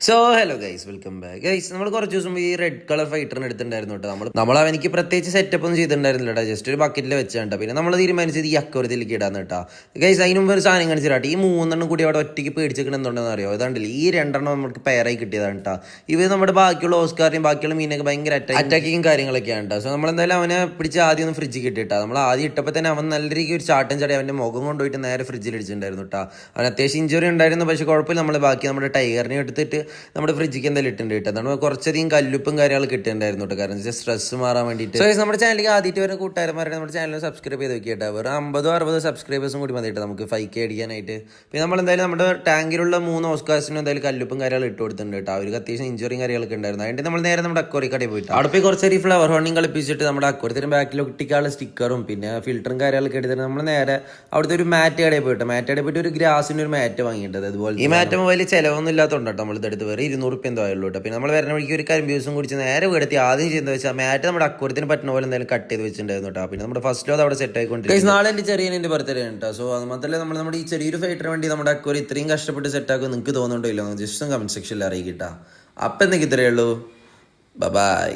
So hello guys, welcome back guys. നമ്മൾ കുറച്ച് ദിവസം ഈ റെഡ് കളർ ഫൈറ്ററിന് എടുത്തിട്ടുണ്ടായിരുന്നു കേട്ടോ. നമ്മൾ അവനിക്ക് പ്രത്യേകിച്ച് സെറ്റപ്പ് ഒന്നും ചെയ്തിട്ടുണ്ടായിരുന്നില്ല കേട്ടോ. ജസ്റ്റ് ഒരു ബക്കറ്റിൽ വെച്ചാൽ പിന്നെ നമ്മൾ തീരുമാനിച്ചത് ഈ അക്വരത്തിലേക്ക് ഇടാന്ന് കേട്ടോ. ഗൈസ് അതിന് മുമ്പ് ഒരു സാധനം കാണിച്ചിട്ടാ, ഈ മൂന്നെണ്ണം കൂടി അവിടെ ഒറ്റയ്ക്ക് പേടിച്ചിരിക്കണം എന്തുണ്ടെന്ന് അറിയോ? അതാണ്ടില്ല, ഈ രണ്ടെണ്ണം നമുക്ക് പെയറായി കിട്ടിയതാണ് കേട്ടോ. ഇവർ നമ്മുടെ ബാക്കിയുള്ള ഓസ്കാറിനെയും ബാക്കിയുള്ള മീനൊക്കെ ഭയങ്കര അറ്റാക്കിങ് കാര്യങ്ങളൊക്കെയാണ് കേട്ടോ. സോ നമ്മളെന്തായാലും അവനെ പിടിച്ച് ആദ്യം ഒന്ന് ഫ്രിഡ്ജിൽ കിട്ടിയിട്ടാ. നമ്മൾ ആദ്യം ഇട്ടപ്പോൾ തന്നെ അവൻ നല്ല രീതിക്ക് ഒരു ചാട്ടം ചാടി അവൻ്റെ മുഖം കൊണ്ടുപോയിട്ട് നേരെ ഫ്രിഡ്ജിൽ അടിച്ചിട്ടുണ്ടായിരുന്നു കേട്ടോ. അവൻ അത്യാവശ്യം ഇഞ്ചുറി ഉണ്ടായിരുന്നു, പക്ഷേ കുഴപ്പമില്ല. നമ്മൾ ബാക്കി നമ്മുടെ ടൈഗറിനെ എടുത്തിട്ട് നമ്മുടെ ഫ്രിഡ്ജിക്ക് എന്തായാലും ഇട്ടുണ്ട് കേട്ടോ. നമ്മൾ കുറച്ചധികം കല്ലുപ്പും കാര്യങ്ങൾ കിട്ടുന്നുണ്ടായിരുന്നു കേട്ടോ, കാരണം സ്ട്രെസ് മാറാൻ വേണ്ടിയിട്ട്. സോ നമ്മുടെ ചാനലിലേക്ക് ആദ്യമായിട്ട് വരുന്ന കൂട്ടുകാരന്മാരെ നമ്മുടെ ചാനൽ സബ്സ്ക്രൈബ് ചെയ്ത് വെക്കുക കേട്ടോ. വെറും 50-60 സബ്സ്ക്രൈബേഴ്സും കൂടി മതി കേട്ടോ നമുക്ക് 5K അടിക്കാനായിട്ട്. പിന്നെ നമ്മൾ എന്തായാലും നമ്മുടെ ടാങ്കിലുള്ള 3 ഓസ്കാർസിനും എന്തായാലും കല്ലുപ്പും കാര്യങ്ങൾ ഇട്ട് കൊടുത്തിട്ടുണ്ട് കേട്ടോ. അവർക്ക് അത്യാവശ്യം ഇഞ്ചുറിയും കാര്യങ്ങളൊക്കെ ഉണ്ടായിരുന്നു. അതിൻ്റെ നമ്മൾ നേരെ നമ്മുടെ അക്വറിക്കടയിൽ പോയിട്ട് അവിടെ പോയി കുറച്ചൊരു ഫ്ലവർ ഹോണിങ് കളിപ്പിച്ചിട്ട് നമ്മുടെ അക്വരത്തിന് ബാക്കിൽ ഒട്ടിക്കാനുള്ള സ്റ്റിക്കറും പിന്നെ ഫിൽറ്ററും കാര്യങ്ങളൊക്കെ എടുത്തിട്ട് നമ്മൾ നേരെ അവിടുത്തെ ഒരു മാറ്റ് കടയിൽ പോയിട്ട് ഒരു ഗ്രാസിൻ്റെ ഒരു മാറ്റ് വാങ്ങിയിട്ടത്. അതുപോലെ ഈ മാറ്റ് വലിയ ചിലവൊന്നും ഇല്ലാത്തതുകൊണ്ട് കേട്ടോ നമ്മൾ ഇതെടുത്ത് വേറെ 200 രൂപ എന്തോ ആയുള്ളൂ കേട്ടോ. പിന്നെ നമ്മൾ വരുന്ന വഴിക്ക് ഒരു കരിമ്പ് ജ്യൂസും കുടിച്ച് നേരെ വീടെത്തി ആദ്യം ചെയ്യുന്നത് വെച്ചാൽ മാറ്റ് നമ്മുടെ അക്വരത്തിന് പറ്റുന്ന പോലെ എന്തായാലും കട്ട് ചെയ്ത് വെച്ചിട്ടുണ്ടായിരുന്നു കേട്ടോ. പിന്നെ നമ്മുടെ ഫസ്റ്റ് അത് അവിടെ സെറ്റ് ആയിക്കൊണ്ടിരിക്കും. നാളെ എൻ്റെ ചെറിയൻ്റെ ബർത്ത്ഡേ ആണ് കേട്ടോ. സോ അത് മാത്രമല്ല നമ്മുടെ ഈ ചെറിയൊരു ഫൈറ്ററിന് വേണ്ടി നമ്മുടെ അക്വറി ഇത്രയും കഷ്ടപ്പെട്ട് സെറ്റ് ആക്കും നിങ്ങൾക്ക് തോന്നുന്നുണ്ടോ ഇല്ലോ? ജസ്റ്റ് കമന്റ് സെക്ഷനിൽ അറിയിക്കട്ടോ. അപ്പം എന്തൊക്കെ ഇത്രയേ ഉള്ളൂ. ബൈ.